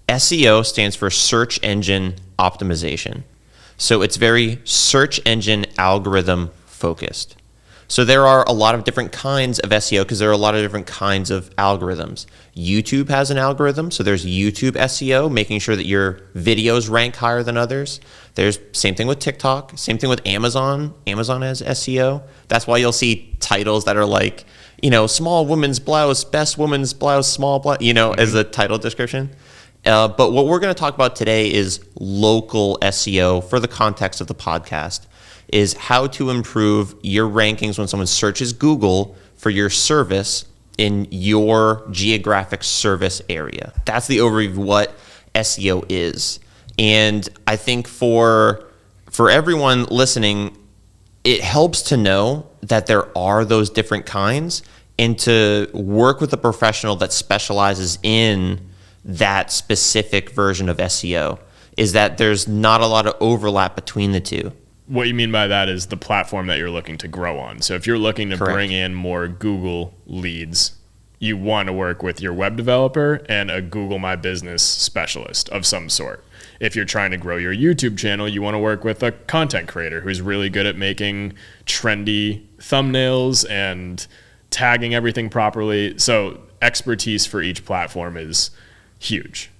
SEO stands for search engine optimization. So it's very search engine algorithm focused. So there are a lot of different kinds of SEO because there are a lot of different kinds of algorithms. YouTube has an algorithm, so there's YouTube SEO, making sure that your videos rank higher than others. There's same thing with TikTok, same thing with Amazon. Amazon has SEO. That's why you'll see titles that are like, small woman's blouse, best woman's blouse, small blouse, as a title description. But what we're going to talk about today is local SEO for the context of the podcast, is how to improve your rankings when someone searches Google for your service in your geographic service area. That's the overview of what SEO is. And I think for everyone listening, it helps to know that there are those different kinds and to work with a professional that specializes in that specific version of SEO, is that there's not a lot of overlap between the two. What you mean by that is the platform that you're looking to grow on. So if you're looking to bring in more Google leads, you want to work with your web developer and a Google My Business specialist of some sort. If you're trying to grow your YouTube channel, you want to work with a content creator who's really good at making trendy thumbnails and tagging everything properly. So expertise for each platform is huge.